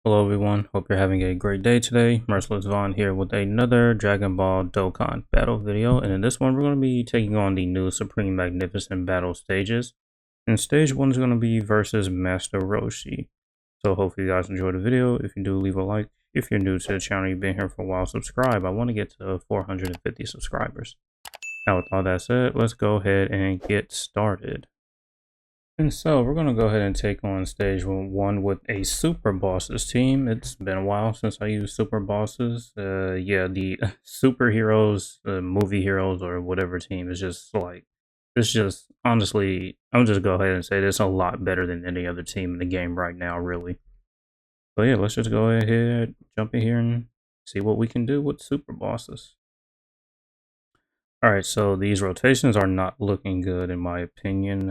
Hello everyone, hope you're having a great day today. Merciless Vaughn here with another Dragon Ball Dokkan battle video, and in this one we're going to be taking on the new Supreme Magnificent battle stages. And stage 1 is going to be versus Master Roshi. So hopefully you guys enjoyed the video. If you do, leave a like. If you're new to the channel, you've been here for a while, subscribe. I want to get to 450 subscribers. Now with all that said, let's go ahead and get started. And so we're going to go ahead and take on stage 1 with a Super Bosses team. It's been a while since I used Super Bosses. Yeah, the superheroes, movie heroes, or whatever team is just like, it's just, honestly, I'm just go ahead and say this a lot better than any other team in the game right now, really. So yeah, let's just go ahead, jump in here and see what we can do with Super Bosses. Alright, so these rotations are not looking good in my opinion.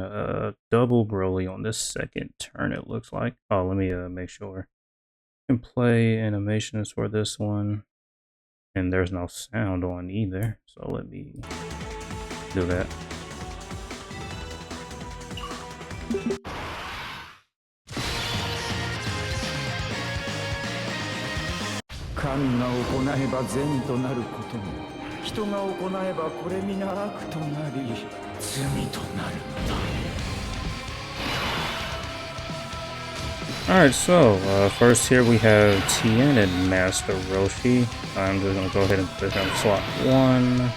Double Broly on this second turn it looks like. Oh, let me make sure. I can play animations for this one. And there's no sound on either, so let me do that. Alright, so first here we have Tien and Master Roshi. I'm just going to go ahead and put him slot 1,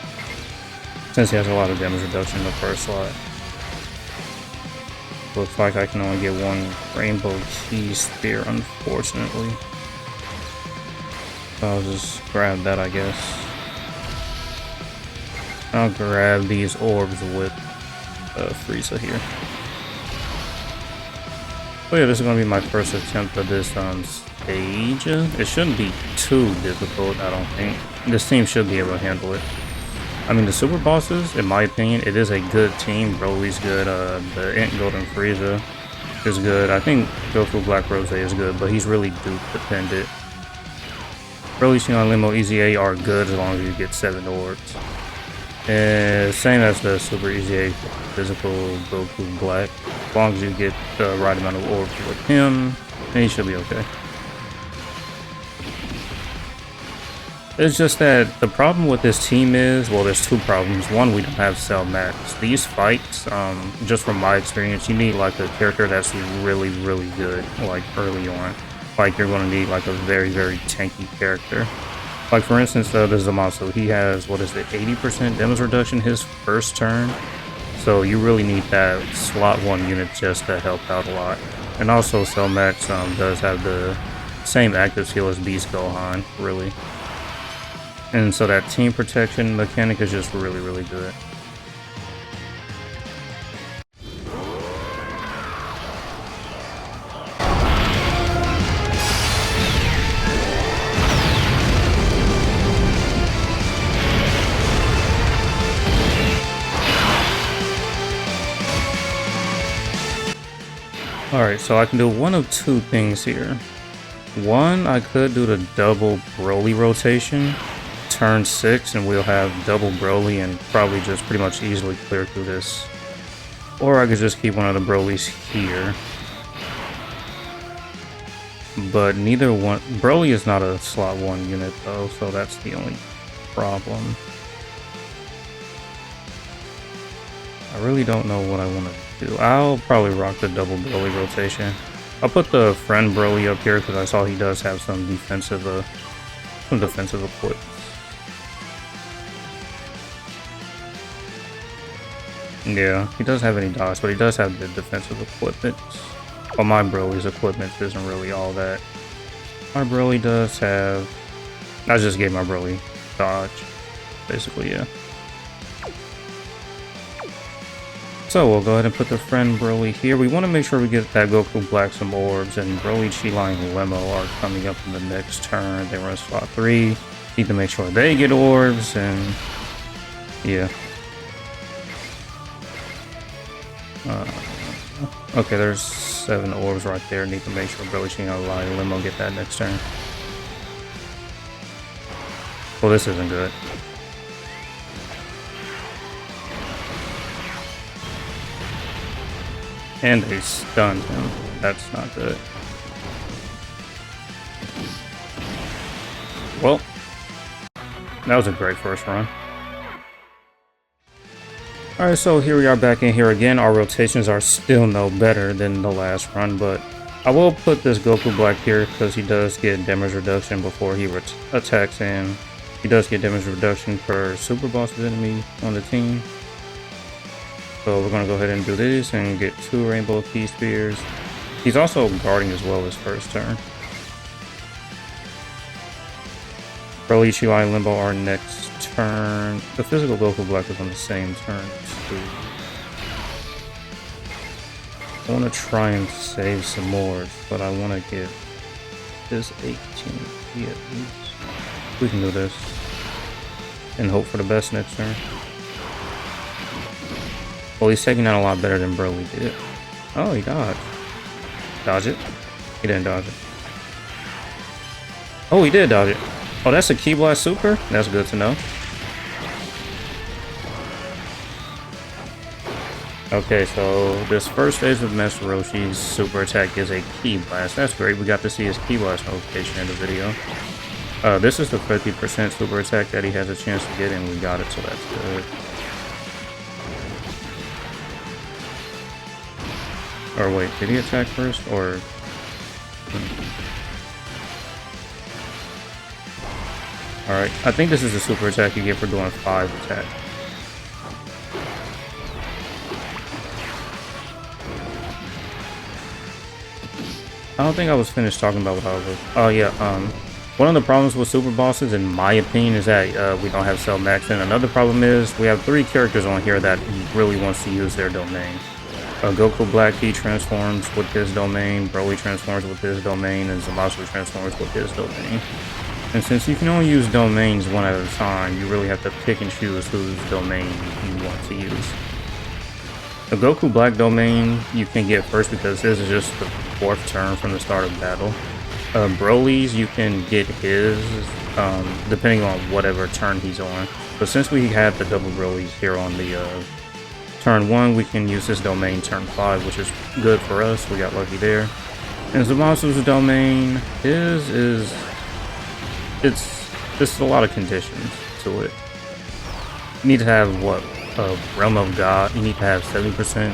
since he has a lot of damage reduction in the first slot. Looks like I can only get one Rainbow Key Spear, unfortunately. So I'll just grab that, I guess. I'll grab these orbs with Frieza here. So yeah, this is going to be my first attempt at this stage. It shouldn't be too difficult, I don't think. This team should be able to handle it. I mean, the Super Bosses, in my opinion, it is a good team. Broly's good, the Int Golden Frieza is good. I think Goku Black Rose is good, but he's really dupe dependent. Broly, Shion, Limo, EZA are good as long as you get 7 orbs. Same as the Super EZA physical Goku Black. As long as you get the right amount of orbs with him, then he should be okay. It's just that the problem with this team is, well, there's two problems. One, we don't have Cell Max. These fights, just from my experience, you need like a character that's really, really good, like early on. Like you're going to need like a very, very tanky character. Like for instance, the Zamasu, he has, what is it, 80% damage reduction his first turn. So you really need that slot 1 unit just to help out a lot. And also Cell Max does have the same active skill as Beast Gohan, really. And so that team protection mechanic is just really, really good. Alright, so I can do one of two things here. One, I could do the double Broly rotation, turn 6, and we'll have double Broly and probably just pretty much easily clear through this. Or I could just keep one of the Brolys here. But neither one... Broly is not a slot 1 unit though, so that's the only problem. I really don't know what I want to do. I'll probably rock the double Broly rotation. I'll put the friend Broly up here because I saw he does have some defensive equipment. Yeah, he doesn't have any dodge, but he does have the defensive equipment. But my Broly's equipment isn't really all that. My Broly does have... I just gave my Broly dodge, basically, yeah. So we'll go ahead and put the friend Broly here. We want to make sure we get that Goku Black some orbs, and Broly, Chi-Line, and Lemo are coming up in the next turn. They run slot 3. Need to make sure they get orbs, and yeah. Okay, there's 7 orbs right there. Need to make sure Broly, Chi-Line, and Lemo get that next turn. Well, this isn't good. And they stunned him. That's not good. Well, that was a great first run. Alright, so here we are back in here again. Our rotations are still no better than the last run, but I will put this Goku Black here because he does get damage reduction before he attacks, and he does get damage reduction per Super Boss's enemy on the team. So we're going to go ahead and do this and get 2 Rainbow Key Spears. He's also guarding as well his first turn. Broly, Chihuahua, and Limbo are next turn. The physical Goku Black is on the same turn too. I want to try and save some more, but I want to get this 18 key at least. We can do this and hope for the best next turn. Well, he's taking that a lot better than Broly did. Oh, he dodged. Dodge it? He didn't dodge it. Oh, he did dodge it. Oh, that's a Ki Blast Super? That's good to know. Okay, so this first phase of Master Roshi's super attack is a Ki Blast. That's great. We got to see his Ki Blast notification in the video. This is the 50% super attack that he has a chance to get, and we got it, so that's good. Or wait, did he attack first, or... Alright, I think this is the super attack you get for doing 5 attack. I don't think I was finished talking about what I was... Oh yeah, one of the problems with super bosses, in my opinion, is that we don't have Cell Max, and another problem is we have 3 characters on here that really wants to use their domain. Goku Black, he transforms with his domain, Broly transforms with his domain, and Zamasu transforms with his domain. And since you can only use domains one at a time, you really have to pick and choose whose domain you want to use. The Goku Black domain you can get first because his is just the 4th turn from the start of battle. Broly's, you can get his depending on whatever turn he's on. But since we have the double Broly's here on the turn 1, we can use this domain turn 5, which is good for us. We got lucky there. And Zamasu's domain, his is... It's a lot of conditions to it. You need to have, what, a Realm of God. You need to have 70%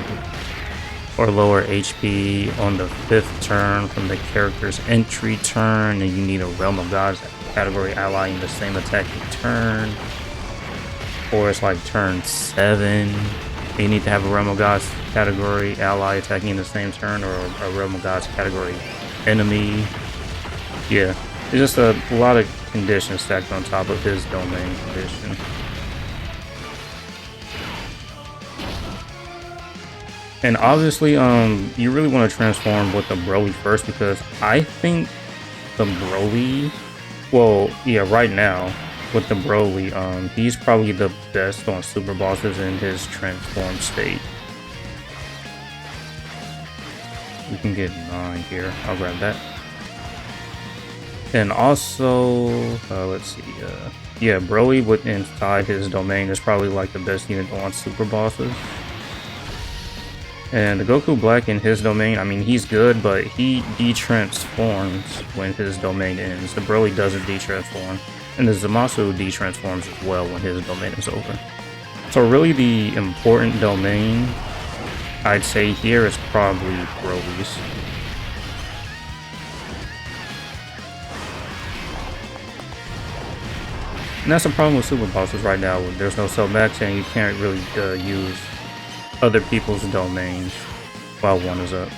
or lower HP on the 5th turn from the character's entry turn, and you need a Realm of God's category ally in the same attacking turn. Or it's like turn 7. You need to have a Realm of God's category ally attacking in the same turn, or a Realm of God's category enemy. Yeah, it's just a lot of conditions stacked on top of his domain condition. And obviously, you really want to transform with the Broly first, because I think the Broly, well, yeah, right now with the Broly, he's probably the best on super bosses in his transformed state. We can get 9 here. I'll grab that. And also, let's see, yeah, Broly with inside his domain is probably like the best unit on super bosses. And the Goku Black in his domain, I mean, he's good, but he de-transforms when his domain ends. The Broly doesn't de-transform. And the Zamasu de-transforms as well when his domain is over. So really the important domain, I'd say here, is probably Broly's. And that's the problem with super bosses right now. There's no Cell Max, and you can't really use other people's domains while one is up.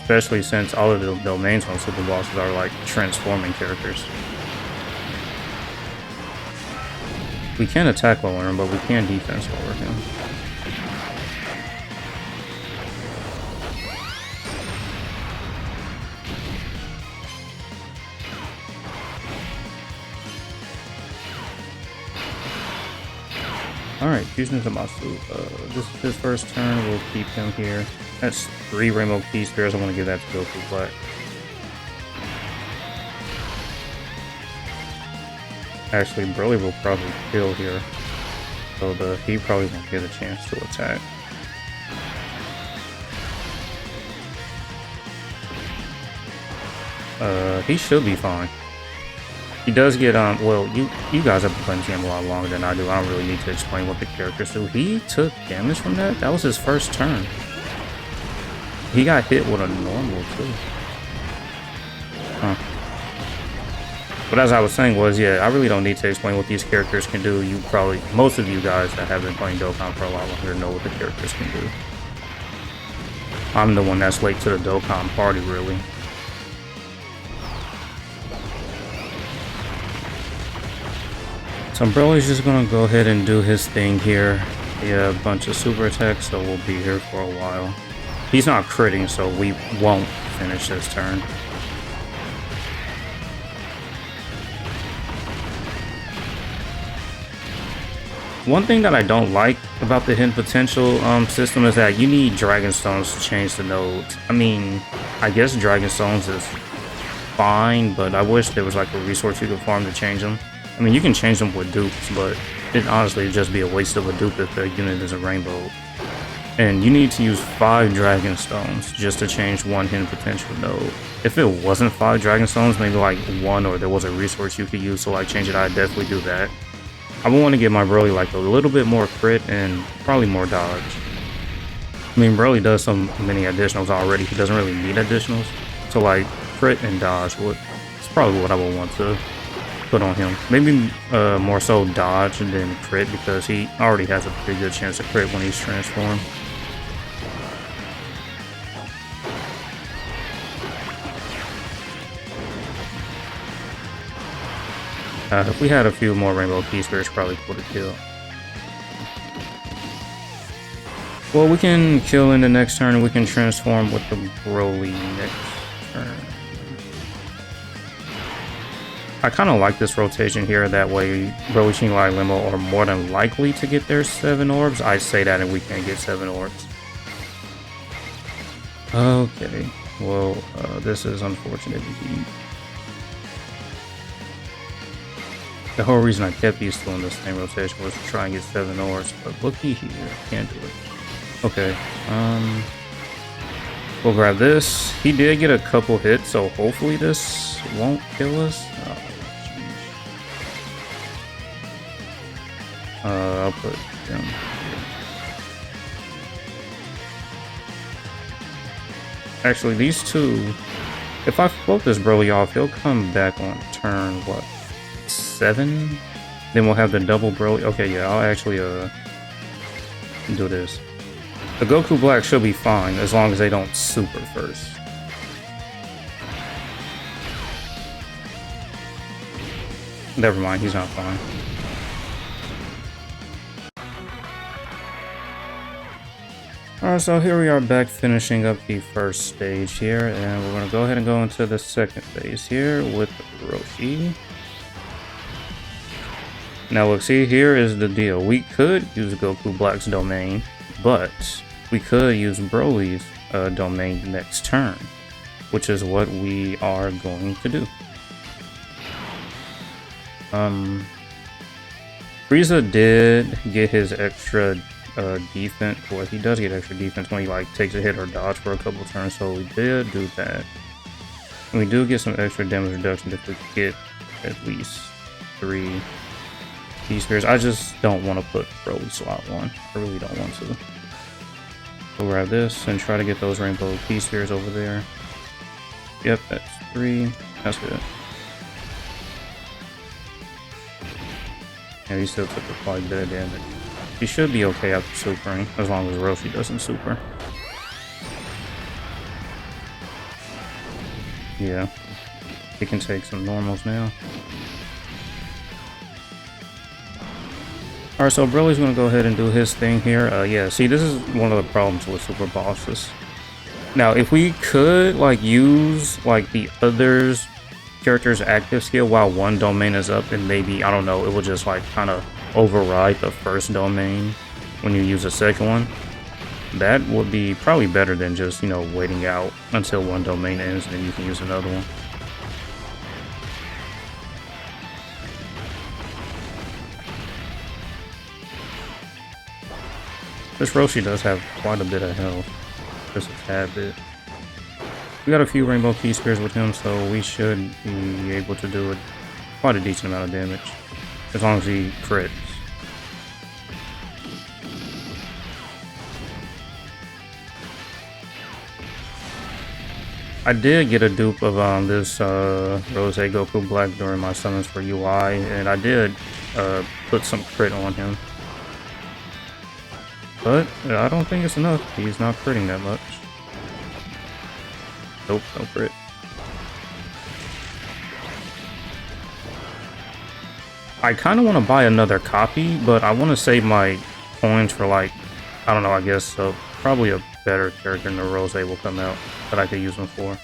Especially since all of the domains on super bosses are like transforming characters. We can attack lower him, but we can defense lower him. Alright, Fusion Zamasu. This is his first turn. We'll keep him here. That's 3 Rainbow Key Spears. I want to give that to Goku Black. Actually, Broly will probably kill here. So he probably won't get a chance to attack. He should be fine. He does get well, you guys have been playing this game a lot longer than I do. I don't really need to explain what the characters do. He took damage from that? That was his first turn. He got hit with a normal too. Huh. But as I was saying was, yeah, I really don't need to explain what these characters can do. You probably, most of you guys that have been playing Dokkan for a lot longer know what the characters can do. I'm the one that's late to the Dokkan party, really. So Broly's just gonna go ahead and do his thing here. Yeah, a bunch of super attacks, so we'll be here for a while. He's not critting, so we won't finish this turn. One thing that I don't like about the hidden potential system is that you need Dragon Stones to change the nodes. I mean, I guess Dragon Stones is fine, but I wish there was like a resource you could farm to change them. I mean, you can change them with dupes, but it honestly would just be a waste of a dupe if the unit is a rainbow. And you need to use 5 Dragon Stones just to change one hidden potential node. If it wasn't 5 Dragon Stones, maybe like 1, or there was a resource you could use to like change it, I'd definitely do that. I would want to give my Broly like a little bit more crit and probably more dodge. I mean, Broly does so many additionals already, he doesn't really need additionals. So like crit and dodge it's probably what I would want to put on him. Maybe more so dodge than crit, because he already has a pretty good chance of crit when he's transformed. If we had a few more Rainbow Key Spirits, probably would have killed. Well, we can kill in the next turn, and we can transform with the Broly next turn. I kind of like this rotation here. That way, Broly, Shinglai, Limo are more than likely to get their 7 orbs. I say that, and we can't get 7 orbs. Okay. Well, this is unfortunate indeed. The whole reason I kept these two in the same rotation was to try and get 7 orbs, but looky here, can't do it. Okay, we'll grab this. He did get a couple hits, so hopefully this won't kill us. Oh, I'll put them here. Actually, these two, if I float this Broly off, he'll come back on turn, what, 7? Then we'll have the double Broly. Okay, yeah, I'll actually do this. The Goku Black should be fine as long as they don't super first. Never mind, he's not fine. Alright, so here we are back finishing up the first stage here, and we're going to go ahead and go into the second phase here with Roshi. Now look, see, here is the deal. We could use Goku Black's domain, but we could use Broly's domain next turn, which is what we are going to do. Frieza did get his extra defense. Well, he does get extra defense when he like takes a hit or dodge for a couple turns, so we did do that. And we do get some extra damage reduction if we get at least 3 P-Spheres. I just don't want to put Broly slot 1. I really don't want to. We'll grab this and try to get those Rainbow P-Spheres over there. Yep, that's 3. That's good. Yeah, he still took quite a bit of damage. He should be okay after supering, as long as Roshi doesn't super. Yeah, he can take some normals now. Alright, so Broly's gonna go ahead and do his thing here. Yeah, see, this is one of the problems with super bosses. Now, if we could, like, use, like, the others' character's active skill while one domain is up, and maybe, I don't know, it will just, like, kind of override the first domain when you use the second one. That would be probably better than just, you know, waiting out until one domain ends and then you can use another one. This Roshi does have quite a bit of health, just a tad bit. We got a few Rainbow Key Spheres with him, so we should be able to do it quite a decent amount of damage. As long as he crits. I did get a dupe of this Rose Goku Black during my summons for UI, and I did put some crit on him. But I don't think it's enough. He's not critting that much. Nope, no crit. I kind of want to buy another copy, but I want to save my coins for, like, I don't know, I guess probably a better character than the Rose will come out that I could use them for.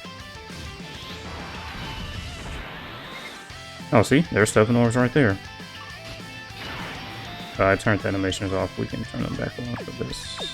Oh, see? There's 7 orbs right there. I turned the animations off. We can turn them back on for this.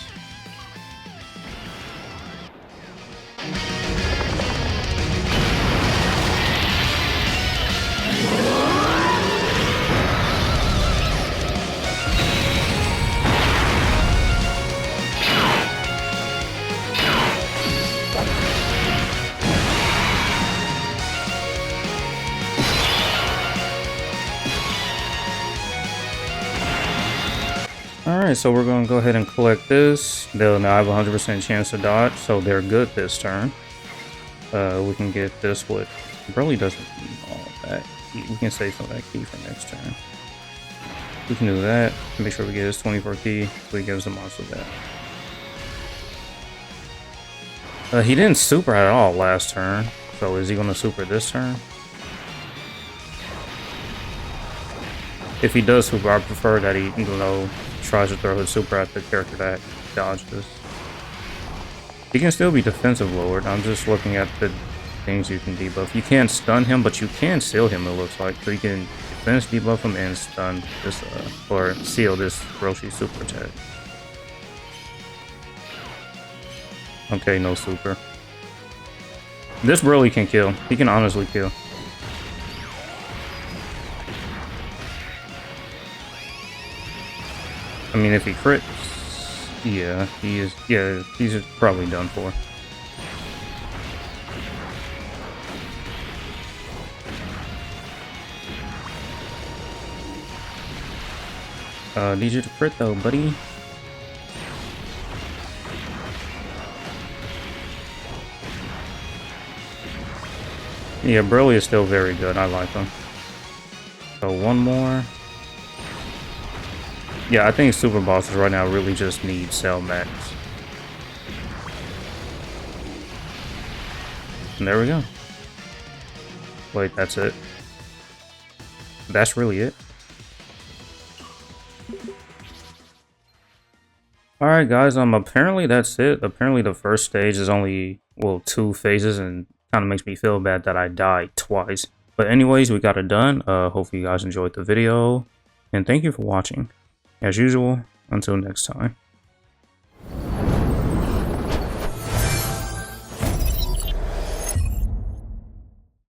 Alright, so we're going to go ahead and collect this. They'll now have a 100% chance to dodge, so they're good this turn. We can get this with... Broly doesn't need all that. We can save some of that key for next turn. We can do that. Make sure we get his 24 key, so he gives the monster that. He didn't super at all last turn, so is he going to super this turn? If he does super, I prefer that he, tries to throw his super at the character that dodges. He can still be defensive lowered. I'm just looking at the things you can debuff. You can't stun him, but you can seal him, it looks like. So you can defense debuff him and stun this, or seal this Roshi super attack. Okay, no super. This Broly can kill. He can honestly kill. I mean, if he crits, yeah, he's probably done for. Need you to crit though, buddy. Yeah, Broly is still very good. I like him. So one more. Yeah, I think super bosses right now really just need Cell Max. And there we go. Wait, that's it? That's really it? Alright guys, apparently that's it. Apparently the first stage is only, well, 2 phases, and kind of makes me feel bad that I died twice. But anyways, we got it done. Hopefully you guys enjoyed the video, and thank you for watching. As usual, until next time.